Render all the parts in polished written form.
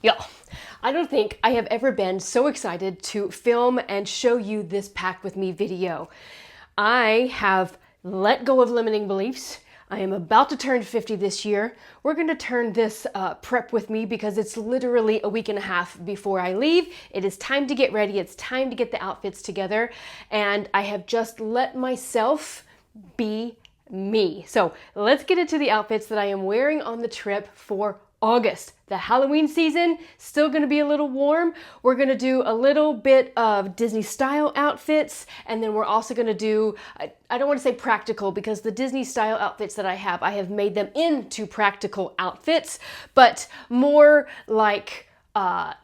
Y'all, I don't think I have ever been so excited to film and show you this Pack With Me video. I have let go of limiting beliefs. I am about to turn 50 this year. We're going to turn this prep with me because it's literally a week and a half before I leave. It is time to get ready. It's time to get the outfits together. And I have just let myself be me. So let's get into the outfits that I am wearing on the trip for August. The Halloween season, still gonna be a little warm. We're gonna do a little bit of Disney style outfits, and then we're also gonna do, I don't wanna say practical because the Disney style outfits that I have made them into practical outfits, but more like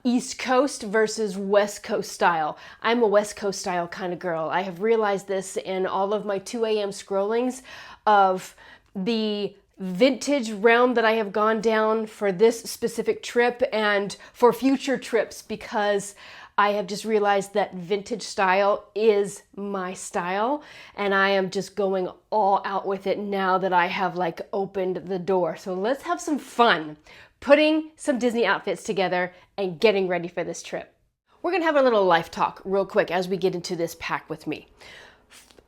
East Coast versus West Coast style. I'm a West Coast style kind of girl. I have realized this in all of my 2 a.m. scrollings of the vintage realm that I have gone down for this specific trip and for future trips, because I have just realized that vintage style is my style, and I am just going all out with it now that I have like opened the door. So let's have some fun putting some Disney outfits together and getting ready for this trip. We're gonna have a little life talk real quick as we get into this Pack With Me.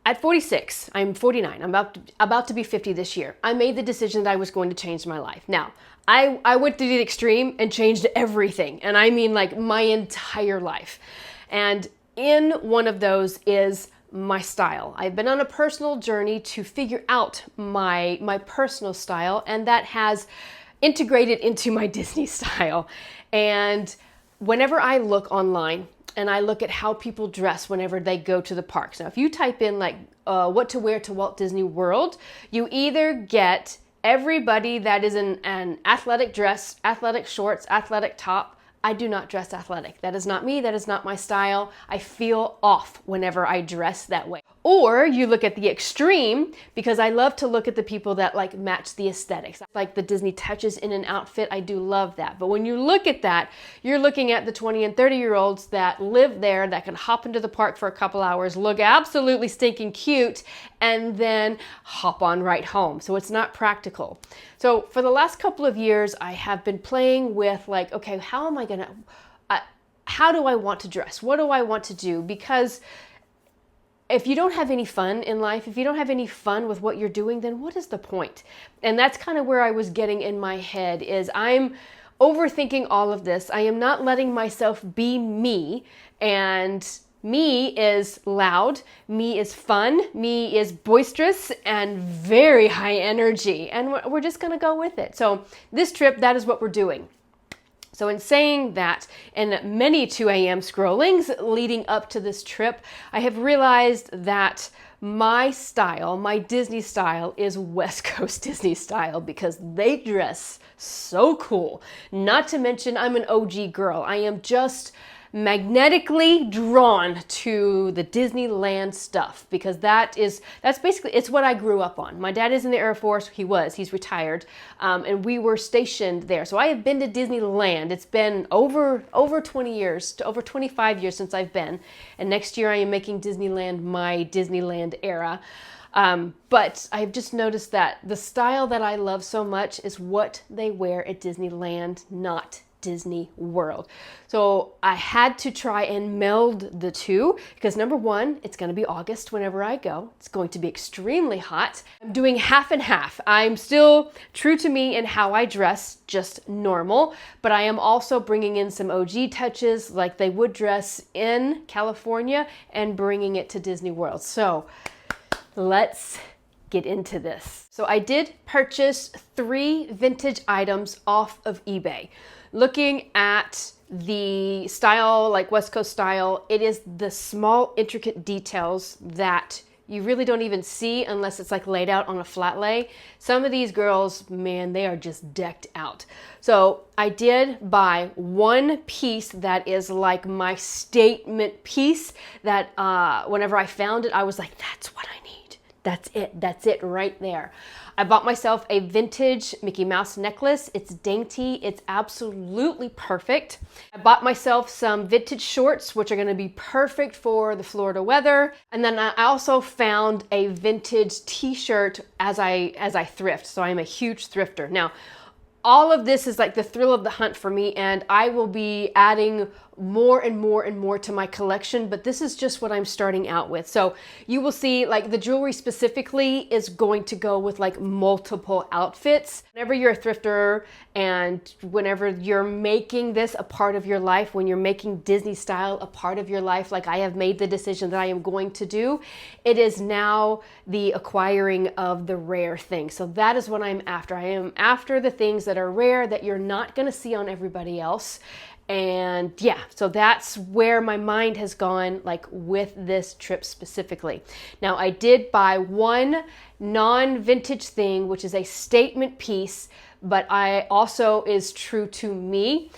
At 46, I'm 49, I'm about to be 50 this year. I made the decision that I was going to change my life. Now, I went to the extreme and changed everything. And I mean like my entire life. And in one of those is my style. I've been on a personal journey to figure out my personal style, and that has integrated into my Disney style. And whenever I look online, and I look at how people dress whenever they go to the parks. Now, if you type in like what to wear to Walt Disney World, you either get everybody that is in an athletic dress, athletic shorts, athletic top. I do not dress athletic. That is not me. That is not my style. I feel off whenever I dress that way. Or you look at the extreme, because I love to look at the people that like match the aesthetics. Like the Disney touches in an outfit, I do love that. But when you look at that, you're looking at the 20 and 30-year-olds that live there, that can hop into the park for a couple hours, look absolutely stinking cute, and then hop on right home. So it's not practical. So for the last couple of years, I have been playing with like, okay, how am I gonna, how do I want to dress? What do I want to do? Because if you don't have any fun in life, if you don't have any fun with what you're doing, then what is the point? And that's kind of where I was getting in my head, is I'm overthinking all of this. I am not letting myself be me, and me is loud, me is fun, me is boisterous and very high energy, and we're just gonna go with it. So this trip, that is what we're doing. So in saying that, in many 2 a.m. scrollings leading up to this trip, I have realized that my style, my Disney style, is West Coast Disney style, because they dress so cool. Not to mention, I'm an OG girl. I am just magnetically drawn to the Disneyland stuff, because that's basically, it's what I grew up on. My dad is in the Air Force. He's retired, and we were stationed there. So I have been to Disneyland. It's been over 20 years, to over 25 years since I've been. And next year I am making Disneyland my Disneyland era. But I've just noticed that the style that I love so much is what they wear at Disneyland, not Disney World. So I had to try and meld the two, because number one, it's going to be August whenever I go. It's going to be extremely hot. I'm doing half and half. I'm still true to me in how I dress, just normal, but I am also bringing in some OG touches like they would dress in California and bringing it to Disney World. So let's get into this. So I did purchase 3 vintage items off of eBay. Looking at the style, like West Coast style, it is the small, intricate details that you really don't even see unless it's like laid out on a flat lay. Some of these girls, man, they are just decked out. So I did buy one piece that is like my statement piece that whenever I found it, I was like, that's what I need. That's it right there. I bought myself a vintage Mickey Mouse necklace. It's dainty, it's absolutely perfect. I bought myself some vintage shorts, which are gonna be perfect for the Florida weather. And then I also found a vintage t-shirt as I thrift. So I'm a huge thrifter. Now, all of this is like the thrill of the hunt for me, and I will be adding more and more and more to my collection, but this is just what I'm starting out with. So you will see like the jewelry specifically is going to go with like multiple outfits. Whenever you're a thrifter and whenever you're making this a part of your life, when you're making Disney style a part of your life, like I have made the decision that I am going to do, it is now the acquiring of the rare things. So that is what I'm after. I am after the things that are rare that you're not going to see on everybody else. And yeah, so that's where my mind has gone, like with this trip specifically. Now, I did buy one non-vintage thing, which is a statement piece, but I also is true to me.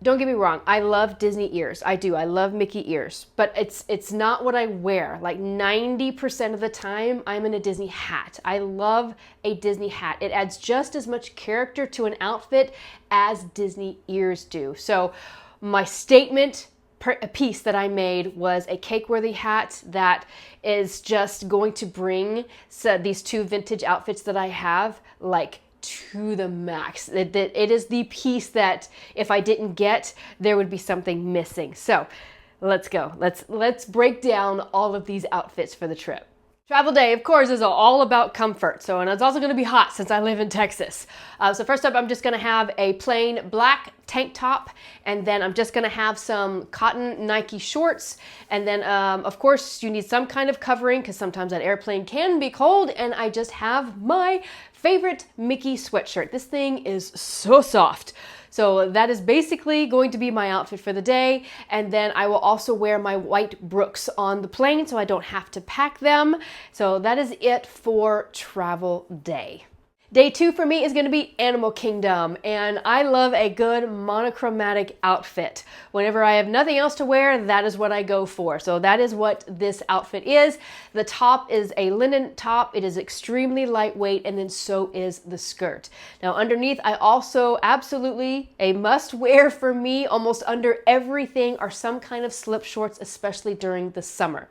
Don't get me wrong, I love Disney ears. I do. I love Mickey ears, but it's not what I wear. Like 90% of the time, I'm in a Disney hat. I love a Disney hat. It adds just as much character to an outfit as Disney ears do. So my statement piece that I made was a cake-worthy hat that is just going to bring these two vintage outfits that I have like to the max. It is the piece that if I didn't get, there would be something missing. So let's go. Let's break down all of these outfits for the trip. Travel day, of course, is all about comfort. So, and it's also going to be hot since I live in Texas. So first up, I'm just going to have a plain black tank top, and then I'm just going to have some cotton Nike shorts. And then, of course, you need some kind of covering because sometimes that airplane can be cold. And I just have my favorite Mickey sweatshirt. This thing is so soft. So that is basically going to be my outfit for the day. And then I will also wear my white Brooks on the plane so I don't have to pack them. So that is it for travel day. Day 2 for me is going to be Animal Kingdom, and I love a good monochromatic outfit. Whenever I have nothing else to wear, that is what I go for. So that is what this outfit is. The top is a linen top. It is extremely lightweight, and then so is the skirt. Now underneath, I also absolutely a must wear for me, almost under everything, are some kind of slip shorts, especially during the summer.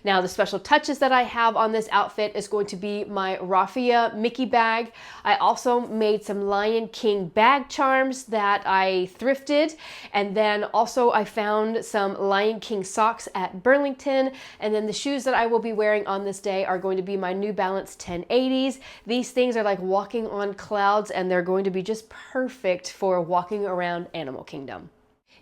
Now the special touches that I have on this outfit is going to be my raffia Mickey bag. I also made some Lion King bag charms that I thrifted, and then also I found some Lion King socks at Burlington, and then the shoes that I will be wearing on this day are going to be my New Balance 1080s. These things are like walking on clouds, and they're going to be just perfect for walking around Animal Kingdom.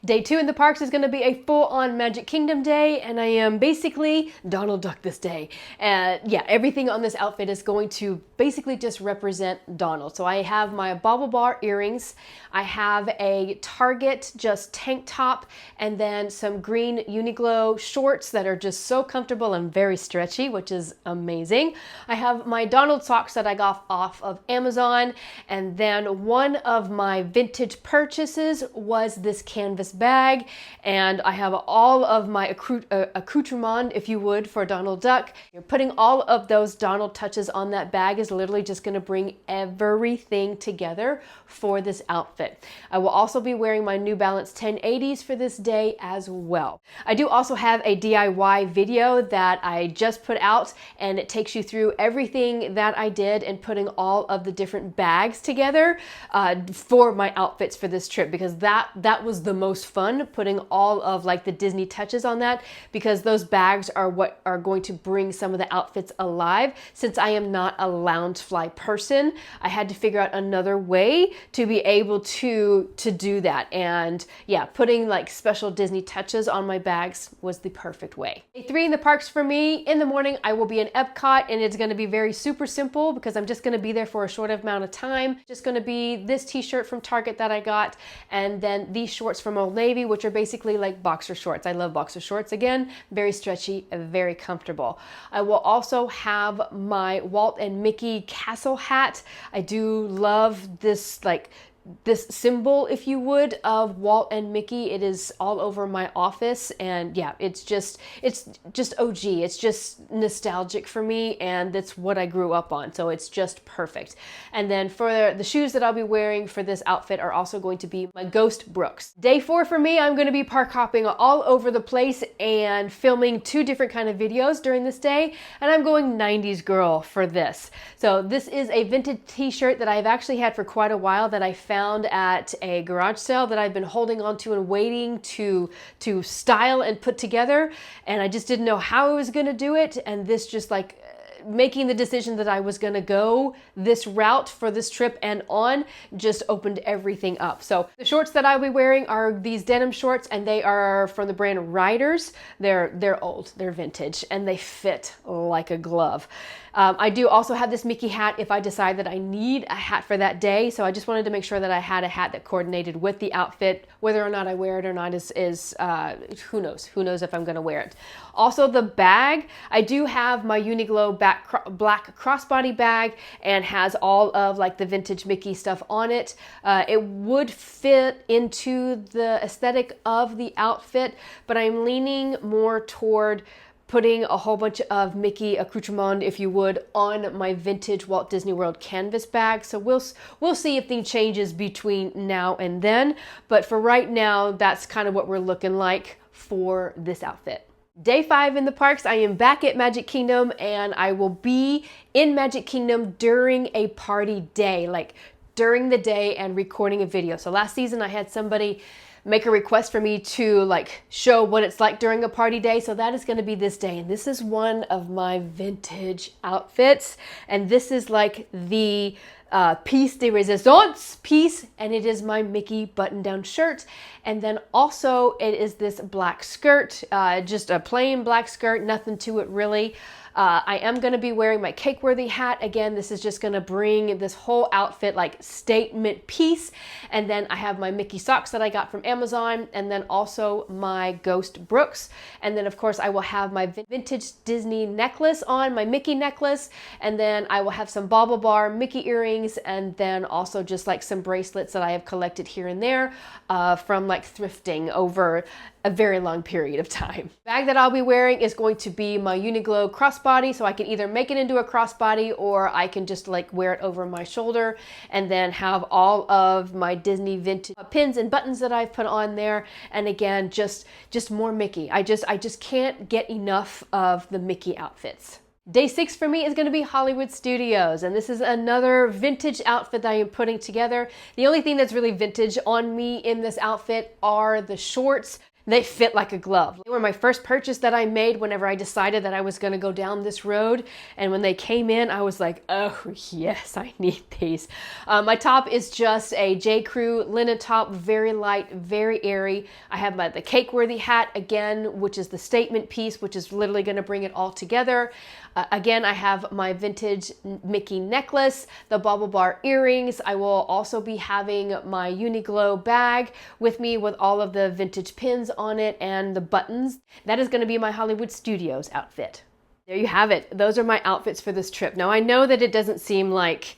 Day 2 in the parks is going to be a full-on Magic Kingdom day, and I am basically Donald Duck this day. Yeah, everything on this outfit is going to basically just represent Donald. So I have my Bauble Bar earrings, I have a Target just tank top, and then some green Uniqlo shorts that are just so comfortable and very stretchy, which is amazing. I have my Donald socks that I got off of Amazon, and then one of my vintage purchases was this canvas bag, and I have all of my accoutrement, if you would, for Donald Duck. You're putting all of those Donald touches on that bag is literally just going to bring everything together for this outfit. I will also be wearing my New Balance 1080s for this day as well. I do also have a DIY video that I just put out, and it takes you through everything that I did and putting all of the different bags together for my outfits for this trip, because that was the most fun, putting all of like the Disney touches on that, because those bags are what are going to bring some of the outfits alive. Since I am not a Loungefly person, I had to figure out another way to be able to do that. And yeah, putting like special Disney touches on my bags was the perfect way. Day 3 in the parks for me, in the morning I will be in Epcot, and it's going to be very super simple because I'm just going to be there for a short amount of time. Just going to be this t-shirt from Target that I got, and then these shorts from Old Navy, which are basically like boxer shorts. I love boxer shorts. Again, very stretchy, very comfortable. I will also have my Walt and Mickey castle hat. I do love this like this symbol, if you would, of Walt and Mickey. It is all over my office, and yeah, it's just OG. It's just nostalgic for me, and that's what I grew up on, so it's just perfect. And then for the shoes that I'll be wearing for this outfit are also going to be my Ghost Brooks. Day 4 for me, I'm going to be park hopping all over the place and filming 2 different kind of videos during this day, and I'm going 90s girl for this. So this is a vintage t-shirt that I've actually had for quite a while that I found at a garage sale that I've been holding on to and waiting to style and put together, and I just didn't know how I was going to do it, and this just like making the decision that I was going to go this route for this trip and on just opened everything up. So the shorts that I'll be wearing are these denim shorts, and they are from the brand Riders. They're old, they're vintage, and they fit like a glove. I do also have this Mickey hat if I decide that I need a hat for that day. So I just wanted to make sure that I had a hat that coordinated with the outfit. Whether or not I wear it or not is who knows? Who knows if I'm going to wear it. Also the bag, I do have my Uniqlo black crossbody bag, and has all of like the vintage Mickey stuff on it. It would fit into the aesthetic of the outfit, but I'm leaning more toward putting a whole bunch of Mickey accoutrement, if you would, on my vintage Walt Disney World canvas bag. So we'll see if things changes between now and then. But for right now, that's kind of what we're looking like for this outfit. Day 5 in the parks, I am back at Magic Kingdom, and I will be in Magic Kingdom during a party day, like during the day and recording a video. So last season I had somebody make a request for me to like show what it's like during a party day. So that is going to be this day. And this is one of my vintage outfits. And this is like the piece de resistance piece, and it is my Mickey button-down shirt. And then also it is this black skirt, just a plain black skirt, nothing to it really. I am going to be wearing my cake-worthy hat. Again, this is just going to bring this whole outfit like statement piece. And then I have my Mickey socks that I got from Amazon, and then also my Ghost Brooks. And then of course I will have my vintage Disney necklace on, my Mickey necklace. And then I will have some Bauble Bar Mickey earrings, and then also just like some bracelets that I have collected here and there from like thrifting over a very long period of time. The bag that I'll be wearing is going to be my Uniqlo crossbody, so I can either make it into a crossbody or I can just like wear it over my shoulder, and then have all of my Disney vintage pins and buttons that I've put on there. And again, just more Mickey. I just can't get enough of the Mickey outfits. Day 6 for me is going to be Hollywood Studios, and this is another vintage outfit that I am putting together. The only thing that's really vintage on me in this outfit are the shorts. They fit like a glove. They were my first purchase that I made whenever I decided that I was going to go down this road. And when they came in, I was like, oh yes, I need these. My top is just a J. Crew linen top, very light, very airy. I have the cake-worthy hat again, which is the statement piece, which is literally going to bring it all together. Again, I have my vintage Mickey necklace, the Bauble Bar earrings. I will also be having my Uniqlo bag with me with all of the vintage pins on it and the buttons. That is going to be my Hollywood Studios outfit. There you have it. Those are my outfits for this trip. Now I know that it doesn't seem like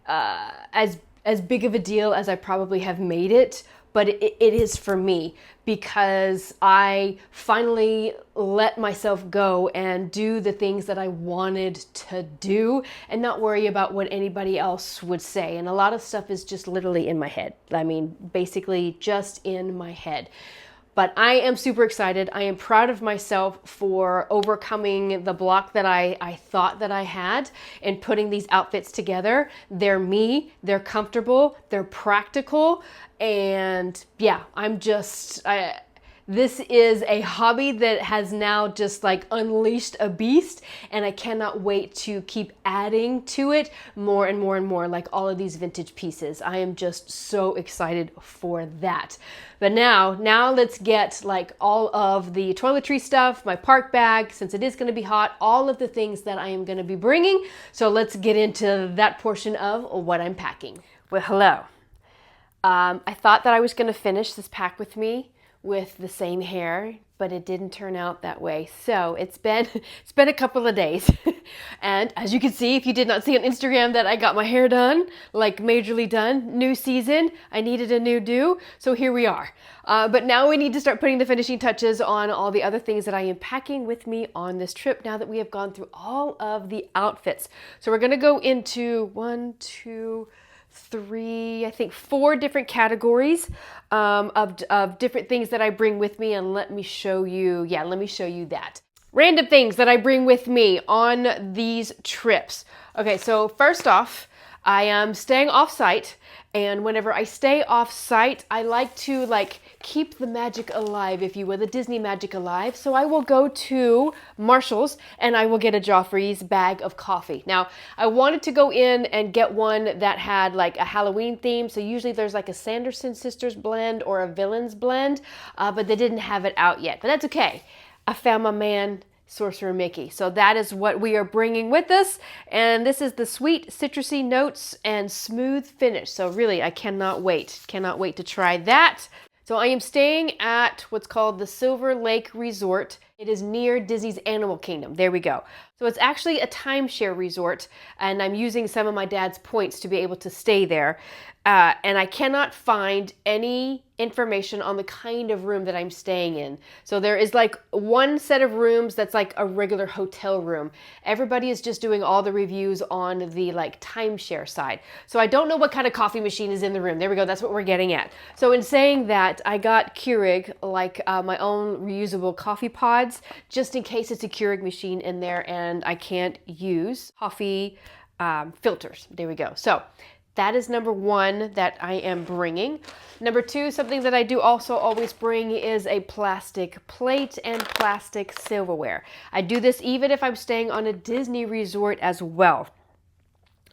as big of a deal as I probably have made it, but it is for me, because I finally let myself go and do the things that I wanted to do and not worry about what anybody else would say. And a lot of stuff is just literally in my head. I mean, basically just in my head. But I am super excited. I am proud of myself for overcoming the block that I thought that I had and putting these outfits together. They're me, they're comfortable, they're practical, and yeah, this is a hobby that has now just like unleashed a beast, and I cannot wait to keep adding to it more and more and more, like all of these vintage pieces. I am just so excited for that. But now let's get like all of the toiletry stuff, my park bag, since it is going to be hot, all of the things that I am going to be bringing. So let's get into that portion of what I'm packing. Well, hello. I thought that I was going to finish this pack with me with the same hair, but it didn't turn out that way. So it's been a couple of days. And as you can see, if you did not see on Instagram, that I got my hair done, like majorly done. New season, I needed a new do, so here we are. But now we need to start putting the finishing touches on all the other things that I am packing with me on this trip now that we have gone through all of the outfits. So we're gonna go into 1, 2, 3, I think 4 different categories of different things that I bring with me, and let me show you that. Random things that I bring with me on these trips. Okay, so first off, I am staying off-site, and whenever I stay off-site, I like to keep the magic alive, if you will, the Disney magic alive. So I will go to Marshall's and I will get a Joffrey's bag of coffee. Now, I wanted to go in and get one that had like a Halloween theme. So usually there's like a Sanderson Sisters blend or a Villains blend, but they didn't have it out yet. But that's okay. I found my man, Sorcerer Mickey. So that is what we are bringing with us. And this is the sweet citrusy notes and smooth finish. So really, I cannot wait to try that. So I am staying at what's called the Silver Lake Resort. It is near Disney's Animal Kingdom. There we go. So it's actually a timeshare resort, and I'm using some of my dad's points to be able to stay there. And I cannot find any information on the kind of room that I'm staying in. So there is like one set of rooms that's like a regular hotel room. Everybody is just doing all the reviews on the like timeshare side. So I don't know what kind of coffee machine is in the room. There we go. That's what we're getting at. So in saying that, I got Keurig, like my own reusable coffee pods, just in case it's a Keurig machine in there and I can't use coffee filters. There we go. So that is number 1 that I am bringing. Number 2, something that I do also always bring is a plastic plate and plastic silverware. I do this even if I'm staying on a Disney resort as well.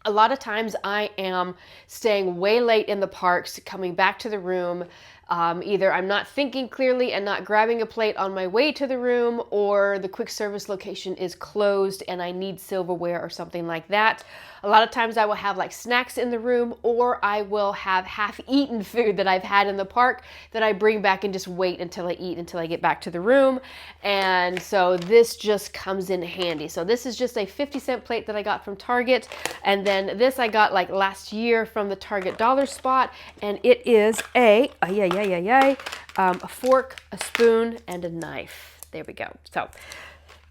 A lot of times I am staying way late in the parks, coming back to the room. Either I'm not thinking clearly and not grabbing a plate on my way to the room, or the quick service location is closed and I need silverware or something like that. A lot of times I will have like snacks in the room, or I will have half-eaten food that I've had in the park that I bring back and just wait until I eat until I get back to the room. And so this just comes in handy. So this is just a 50-cent plate that I got from Target. And then this I got like last year from the Target dollar spot. And it is a fork, a spoon, and a knife. There we go. So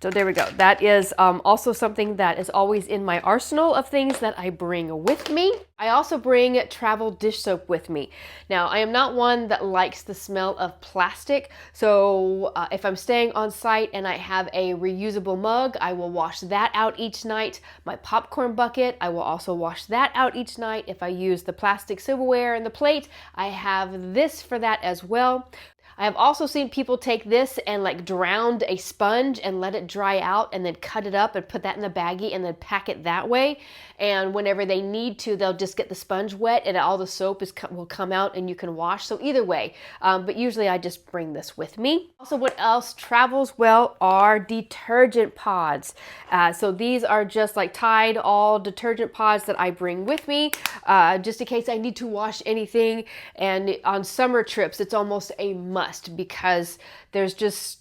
there we go. That is also something that is always in my arsenal of things that I bring with me. I also bring travel dish soap with me. Now, I am not one that likes the smell of plastic. So if I'm staying on site and I have a reusable mug, I will wash that out each night. My popcorn bucket, I will also wash that out each night. If I use the plastic silverware and the plate, I have this for that as well. I have also seen people take this and like drown a sponge and let it dry out and then cut it up and put that in a baggie and then pack it that way. And whenever they need to, they'll just get the sponge wet and all the soap will come out and you can wash. So either way, but usually I just bring this with me. Also, what else travels well are detergent pods. So these are just like Tide all detergent pods that I bring with me, just in case I need to wash anything. And on summer trips, it's almost a must, because there's just,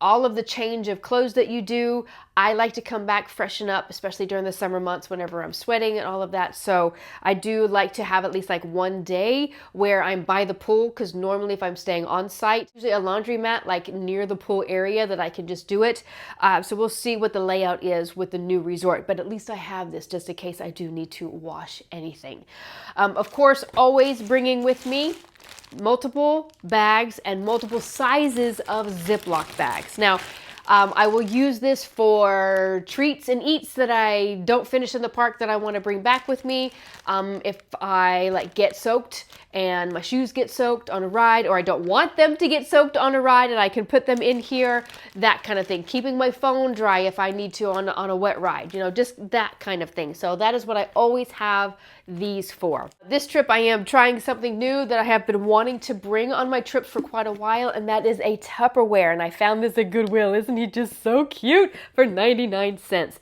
all of the change of clothes that you do. I like to come back, freshen up, especially during the summer months whenever I'm sweating and all of that. So I do like to have at least like one day where I'm by the pool, because normally if I'm staying on site, usually a laundromat like near the pool area that I can just do it. So we'll see what the layout is with the new resort, but at least I have this just in case I do need to wash anything. Of course, always bringing with me multiple bags and multiple sizes of Ziploc bags. Now, I will use this for treats and eats that I don't finish in the park that I want to bring back with me. If I like get soaked and my shoes get soaked on a ride, or I don't want them to get soaked on a ride and I can put them in here, that kind of thing. Keeping my phone dry if I need to on a wet ride, just that kind of thing. So that is what I always have these for. This trip I am trying something new that I have been wanting to bring on my trips for quite a while, and that is a Tupperware. And I found this at Goodwill. Isn't he just so cute for 99 cents?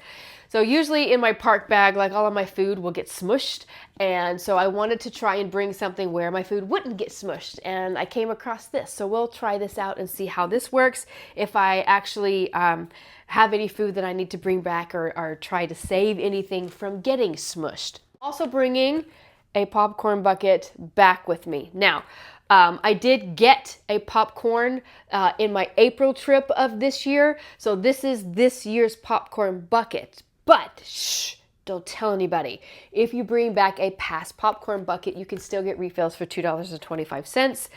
So usually in my park bag, like all of my food will get smushed. And so I wanted to try and bring something where my food wouldn't get smushed. And I came across this. So we'll try this out and see how this works. If I actually have any food that I need to bring back or try to save anything from getting smushed. Also bringing a popcorn bucket back with me. Now, I did get a popcorn in my April trip of this year. So this is this year's popcorn bucket. But shh, don't tell anybody. If you bring back a past popcorn bucket, you can still get refills for $2.25.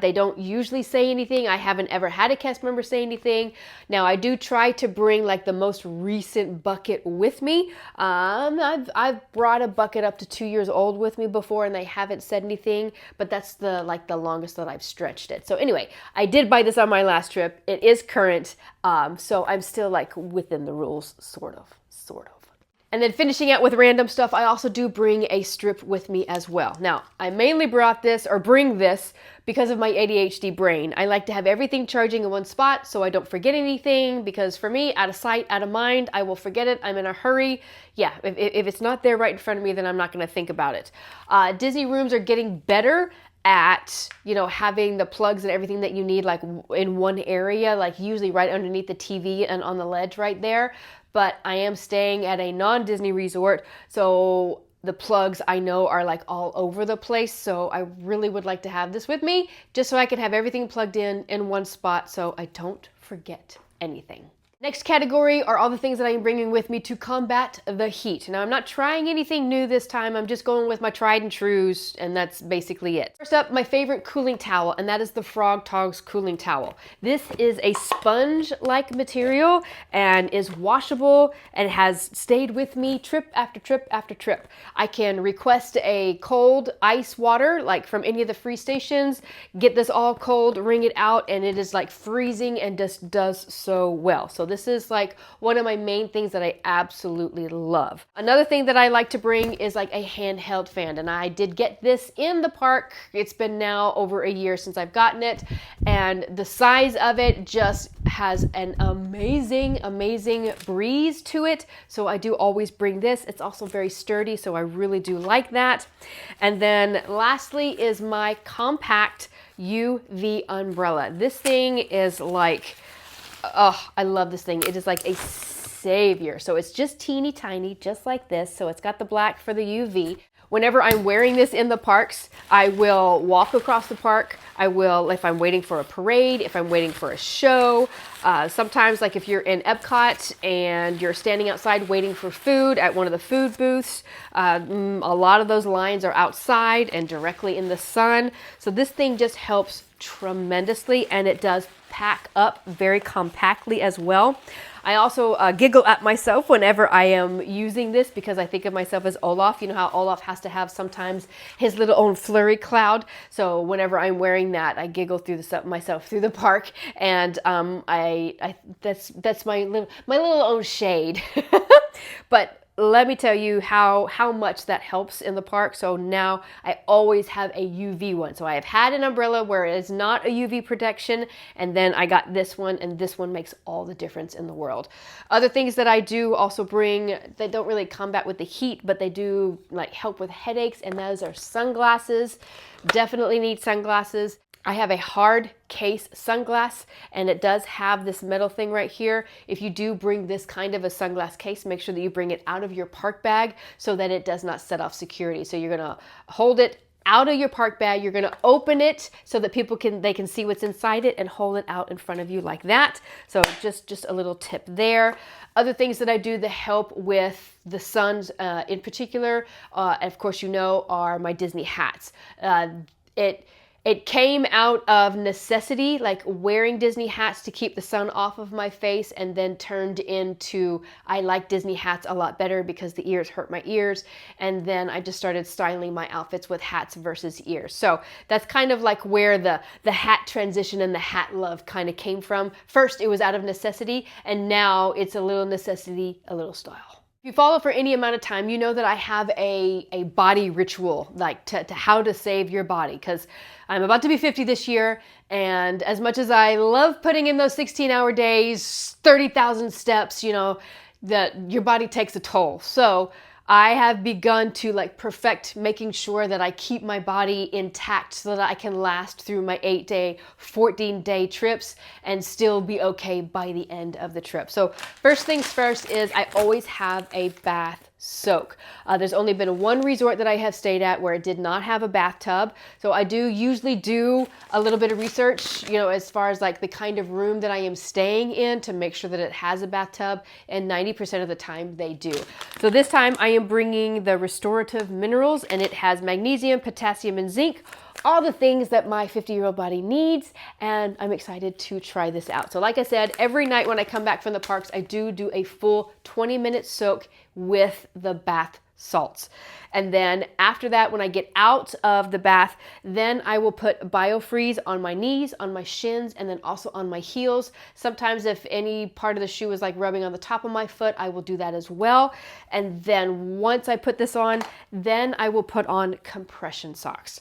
They don't usually say anything. I haven't ever had a cast member say anything. Now, I do try to bring like the most recent bucket with me. I've brought a bucket up to 2 years old with me before, and they haven't said anything, but that's the longest that I've stretched it. So anyway, I did buy this on my last trip. It is current, so I'm still like within the rules, sort of. And then finishing out with random stuff, I also do bring a strip with me as well. Now, I mainly bring this because of my ADHD brain. I like to have everything charging in one spot so I don't forget anything, because for me, out of sight, out of mind, I will forget it. I'm in a hurry. Yeah, if it's not there right in front of me, then I'm not gonna think about it. Disney rooms are getting better at, having the plugs and everything that you need like in one area, like usually right underneath the TV and on the ledge right there. But I am staying at a non-Disney resort, so the plugs I know are like all over the place. So I really would like to have this with me just so I can have everything plugged in one spot so I don't forget anything. Next category are all the things that I am bringing with me to combat the heat. Now, I'm not trying anything new this time. I'm just going with my tried and trues, and that's basically it. First up, my favorite cooling towel, and that is the Frog Togs cooling towel. This is a sponge-like material and is washable and has stayed with me trip after trip after trip. I can request a cold ice water, like from any of the free stations, get this all cold, wring it out, and it is like freezing and just does so well. So this is like one of my main things that I absolutely love. Another thing that I like to bring is like a handheld fan, and I did get this in the park. It's been now over a year since I've gotten it, and the size of it just has an amazing breeze to it. So I do always bring this. It's also very sturdy, so I really do like that. And then lastly is my compact UV umbrella. This thing is like, oh, I love this thing. It is like a savior. So it's just teeny tiny, just like this. So it's got the black for the UV. Whenever I'm wearing this in the parks, I will walk across the park. I will, if I'm waiting for a parade, if I'm waiting for a show. Sometimes, like if you're in Epcot and you're standing outside waiting for food at one of the food booths, a lot of those lines are outside and directly in the sun. So this thing just helps tremendously, and it does pack up very compactly as well. I also giggle at myself whenever I am using this because I think of myself as Olaf. You know how Olaf has to have sometimes his little own flurry cloud. So whenever I'm wearing that, I giggle through myself through the park, and that's my little own shade. But let me tell you how much that helps in the park. So now I always have a UV one. So I have had an umbrella where it is not a UV protection, and then I got this one, and this one makes all the difference in the world. Other things that I do also bring that don't really combat with the heat, but they do like help with headaches, and those are sunglasses. Definitely need sunglasses. I have a hard case sunglass, and it does have this metal thing right here. If you do bring this kind of a sunglass case, make sure that you bring it out of your park bag so that it does not set off security. So you're gonna hold it out of your park bag, you're gonna open it so that they can see what's inside it, and hold it out in front of you like that. So just a little tip there. Other things that I do that help with the sun in particular, of course are my Disney hats. It came out of necessity, like wearing Disney hats to keep the sun off of my face, and then turned into, I like Disney hats a lot better because the ears hurt my ears. And then I just started styling my outfits with hats versus ears. So that's kind of like where the hat transition and the hat love kind of came from. First, it was out of necessity, and now it's a little necessity, a little style. If you follow for any amount of time, you know that I have a body ritual, like to how to save your body, because I'm about to be 50 this year, and as much as I love putting in those 16-hour days, 30,000 steps, that your body takes a toll. So I have begun to like perfect making sure that I keep my body intact so that I can last through my 8-day, 14-day trips and still be okay by the end of the trip. So first things first is I always have a bath soak. There's only been one resort that I have stayed at where it did not have a bathtub. So I do usually do a little bit of research, you know, as far as like the kind of room that I am staying in to make sure that it has a bathtub, and 90% of the time they do. So this time I am bringing the restorative minerals, and it has magnesium, potassium, and zinc, all the things that my 50-year-old body needs, and I'm excited to try this out. So like I said, every night when I come back from the parks, I do a full 20-minute soak with the bath salts. And then after that, when I get out of the bath, then I will put BioFreeze on my knees, on my shins, and then also on my heels. Sometimes if any part of the shoe is like rubbing on the top of my foot, I will do that as well. And then once I put this on, then I will put on compression socks.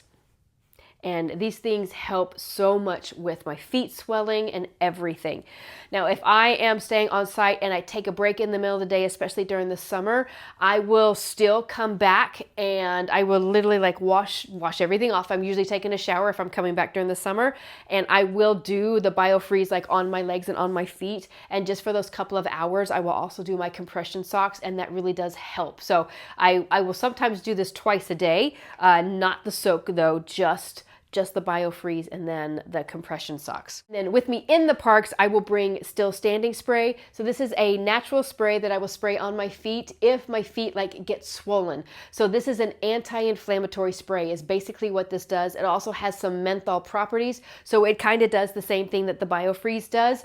And these things help so much with my feet swelling and everything. Now, if I am staying on site and I take a break in the middle of the day, especially during the summer, I will still come back and I will literally like wash everything off. I'm usually taking a shower if I'm coming back during the summer, and I will do the BioFreeze like on my legs and on my feet. And just for those couple of hours, I will also do my compression socks, and that really does help. So I will sometimes do this twice a day, not the soak though, just the BioFreeze and then the compression socks. And then with me in the parks, I will bring still standing spray. So this is a natural spray that I will spray on my feet if my feet like get swollen. So this is an anti-inflammatory spray is basically what this does. It also has some menthol properties. So it kind of does the same thing that the BioFreeze does,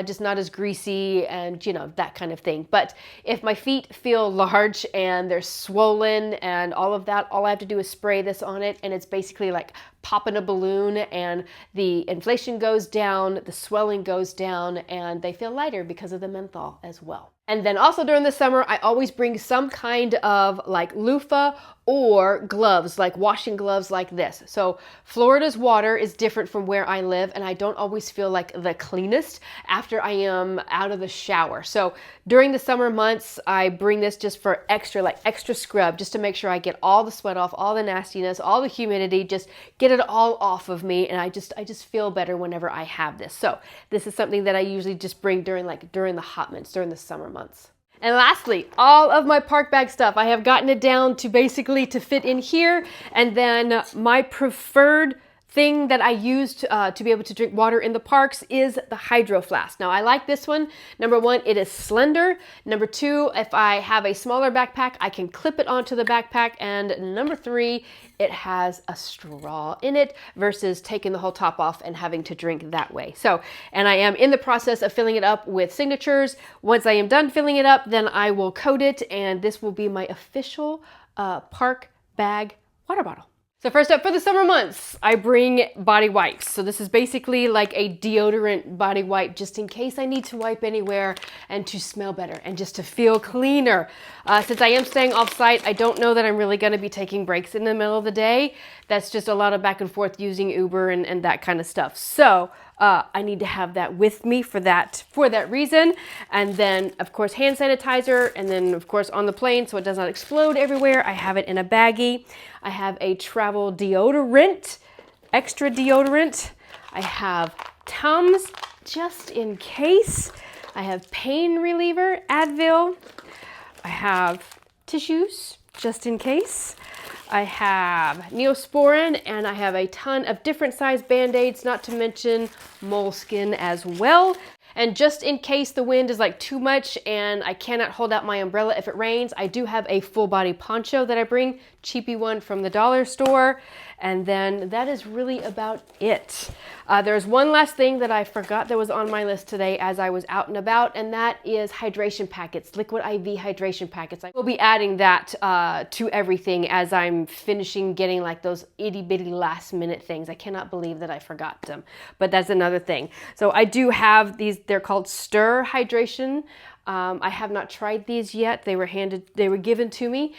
just not as greasy and you know, that kind of thing. But if my feet feel large and they're swollen and all of that, all I have to do is spray this on it, and it's basically like popping a balloon, and the inflation goes down, the swelling goes down, and they feel lighter because of the menthol as well. And then also during the summer, I always bring some kind of like loofah or gloves, like washing gloves like this. So Florida's water is different from where I live, and I don't always feel like the cleanest after I am out of the shower. So during the summer months, I bring this just for extra scrub, just to make sure I get all the sweat off, all the nastiness, all the humidity, just get it all off of me. And I just feel better whenever I have this. So this is something that I usually just bring during the hot months, during the summer months. And lastly, all of my park bag stuff, I have gotten it down to basically to fit in here. And then my preferred thing that I used to be able to drink water in the parks is the hydro flask. Now I like this one. Number one, it is slender. Number two, if I have a smaller backpack, I can clip it onto the backpack. And number three, it has a straw in it versus taking the whole top off and having to drink that way. So, and I am in the process of filling it up with signatures. Once I am done filling it up, then I will coat it, and this will be my official park bag water bottle. So first up for the summer months, I bring body wipes. So this is basically like a deodorant body wipe just in case I need to wipe anywhere and to smell better and just to feel cleaner. Since I am staying off site, I don't know that I'm really going to be taking breaks in the middle of the day. That's just a lot of back and forth using Uber and that kind of stuff. So I need to have that with me for that reason. And then of course hand sanitizer, and then of course on the plane so it does not explode everywhere, I have it in a baggie. I have a travel deodorant, extra deodorant. I have Tums just in case. I have pain reliever, Advil. I have tissues just in case. I have Neosporin, and I have a ton of different size Band-Aids, not to mention moleskin as well. And just in case the wind is like too much and I cannot hold out my umbrella if it rains, I do have a full body poncho that I bring, cheapy one from the dollar store. And then that is really about it. There's one last thing that I forgot that was on my list today as I was out and about, and that is hydration packets, liquid IV hydration packets. I will be adding that to everything as I'm finishing getting like those itty bitty last minute things. I cannot believe that I forgot them, but that's another thing. So I do have these, they're called Stir Hydration. I have not tried these yet. They were given to me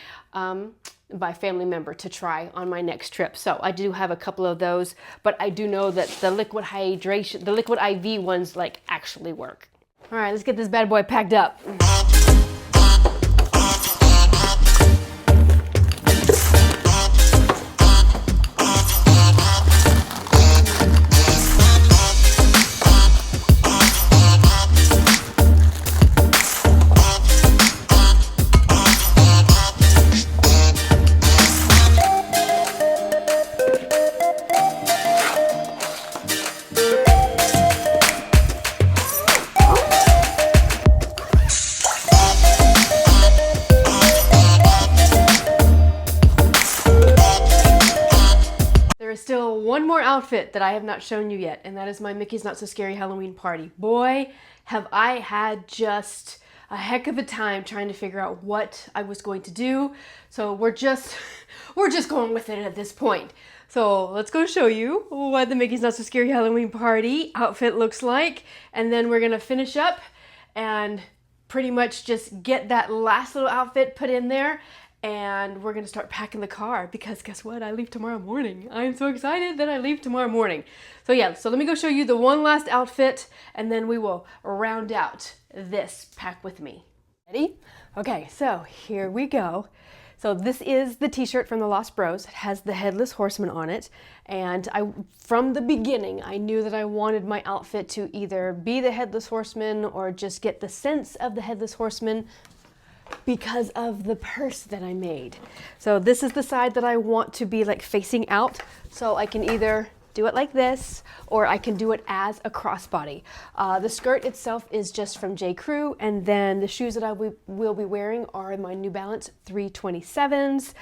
by a family member to try on my next trip. So I do have a couple of those, but I do know that the liquid hydration, the liquid IV ones like actually work. All right, let's get this bad boy packed up. outfit that I have not shown you yet, and that is my Mickey's Not So Scary Halloween party. Boy, have I had just a heck of a time trying to figure out what I was going to do. So we're just going with it at this point. So let's go show you what the Mickey's Not So Scary Halloween party outfit looks like, and then we're gonna finish up and pretty much just get that last little outfit put in there, and we're gonna start packing the car because guess what? I leave tomorrow morning. I'm so excited that I leave tomorrow morning. So yeah, so let me go show you the one last outfit, and then we will round out this pack with me. Ready? Okay, so here we go. So this is the t-shirt from the Lost Bros. It has the Headless Horseman on it. And from the beginning, I knew that I wanted my outfit to either be the Headless Horseman or just get the sense of the Headless Horseman because of the purse that I made. So this is the side that I want to be like facing out. So I can either do it like this, or I can do it as a crossbody. The skirt itself is just from J. Crew, and then the shoes that I will be wearing are my New Balance 327s.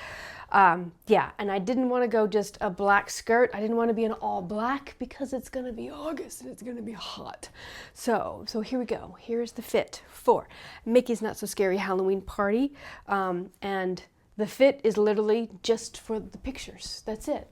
Yeah, and I didn't want to go just a black skirt. I didn't want to be an all black because it's gonna be August and it's gonna be hot. So here we go. Here's the fit for Mickey's Not So Scary Halloween party, and the fit is literally just for the pictures. That's it.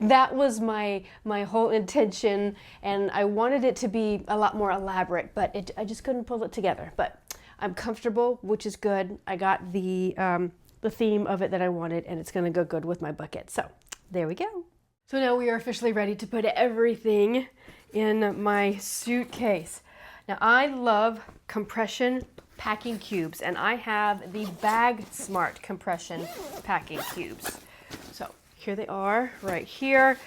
That was my whole intention, and I wanted it to be a lot more elaborate, but I just couldn't pull it together. But I'm comfortable, which is good. I got the theme of it that I wanted, and it's gonna go good with my bucket. So there we go. So now we are officially ready to put everything in my suitcase. Now I love compression packing cubes, and I have the Bag Smart compression packing cubes. So here they are right here,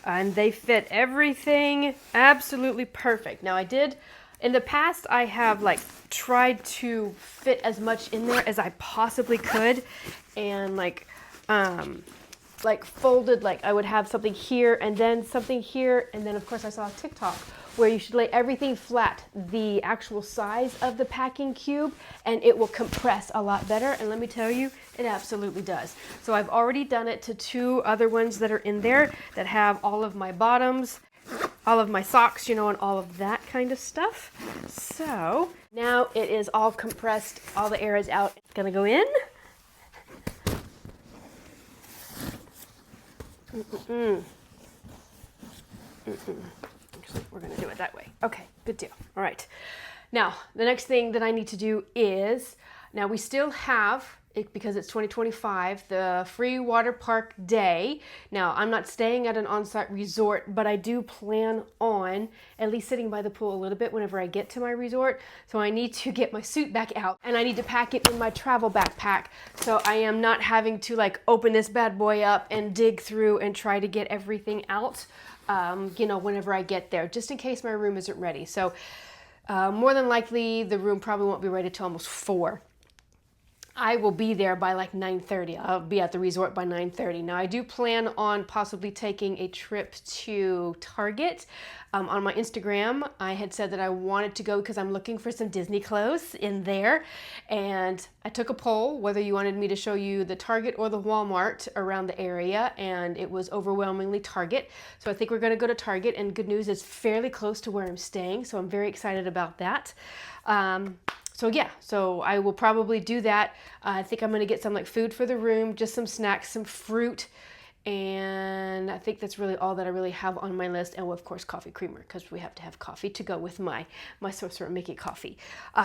and they fit everything absolutely perfect. Now in the past, I have like tried to fit as much in there as I possibly could, and like folded, like I would have something here and then something here, and then of course I saw a TikTok where you should lay everything flat, the actual size of the packing cube, and it will compress a lot better. And let me tell you, it absolutely does. So I've already done it to 2 other ones that are in there that have all of my bottoms, all of my socks, you know, and all of that kind of stuff. So now it is all compressed, all the air is out. It's gonna go in. Actually, we're gonna do it that way. Okay, good deal. All right. Now, the next thing that I need to do is, now we still have, because it's 2025, the free water park day. Now, I'm not staying at an on-site resort, but I do plan on at least sitting by the pool a little bit whenever I get to my resort. So I need to get my suit back out, and I need to pack it in my travel backpack. So I am not having to like open this bad boy up and dig through and try to get everything out, you know, whenever I get there, just in case my room isn't ready. So more than likely, the room probably won't be ready till almost 4. I will be there by like 9:30. I'll be at the resort by 9:30. Now I do plan on possibly taking a trip to Target. On my Instagram, I had said that I wanted to go because I'm looking for some Disney clothes in there. And I took a poll whether you wanted me to show you the Target or the Walmart around the area, and it was overwhelmingly Target. So I think we're gonna go to Target, and good news, it's fairly close to where I'm staying. So I'm very excited about that. So yeah, so I will probably do that. I think I'm gonna get some like food for the room, just some snacks, some fruit, and I think that's really all that I really have on my list. And of course, coffee creamer, because we have to have coffee to go with my Sorcerer Mickey coffee.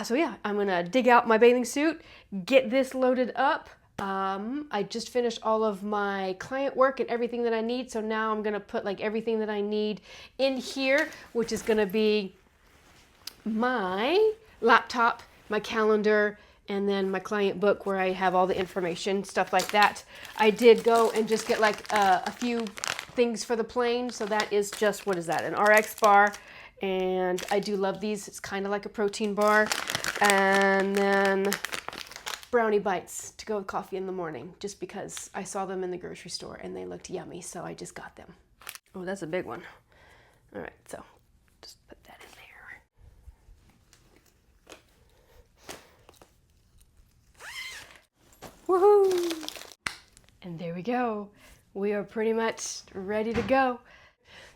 So yeah, I'm gonna dig out my bathing suit, get this loaded up. I just finished all of my client work and everything that I need. So now I'm gonna put like everything that I need in here, which is gonna be my laptop, my calendar, and then my client book where I have all the information, stuff like that. I did go and just get like a few things for the plane. So that is just, what is that? An RX bar. And I do love these. It's kind of like a protein bar. And then brownie bites to go with coffee in the morning, just because I saw them in the grocery store and they looked yummy. So I just got them. Oh, that's a big one. All right, so just put that in there. Woohoo! And there we go. we are pretty much ready to go.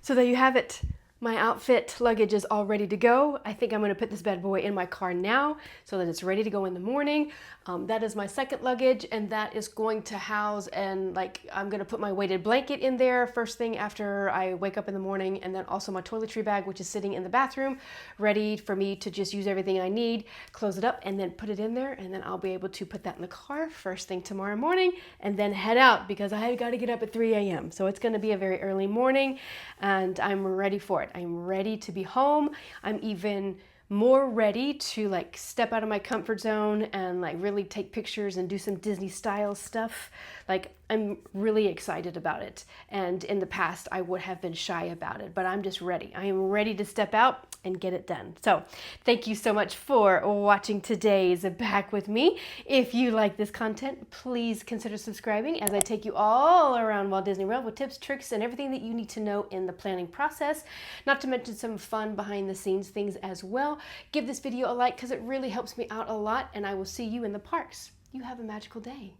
So there you have it. My outfit luggage is all ready to go. I think I'm gonna put this bad boy in my car now so that it's ready to go in the morning. That is my second luggage, and that is going to house, and like, I'm gonna put my weighted blanket in there first thing after I wake up in the morning, and then also my toiletry bag, which is sitting in the bathroom, ready for me to just use everything I need, close it up, and then put it in there, and then I'll be able to put that in the car first thing tomorrow morning, and then head out because I gotta get up at 3 a.m. So it's gonna be a very early morning, and I'm ready for it. I'm ready to be home. I'm even more ready to like step out of my comfort zone and like really take pictures and do some Disney style stuff. Like, I'm really excited about it. And in the past, I would have been shy about it, but I'm just ready. I am ready to step out and get it done. So thank you so much for watching today's Back With Me. If you like this content, please consider subscribing as I take you all around Walt Disney World with tips, tricks, and everything that you need to know in the planning process. Not to mention some fun behind the scenes things as well. Give this video a like because it really helps me out a lot, and I will see you in the parks. You have a magical day.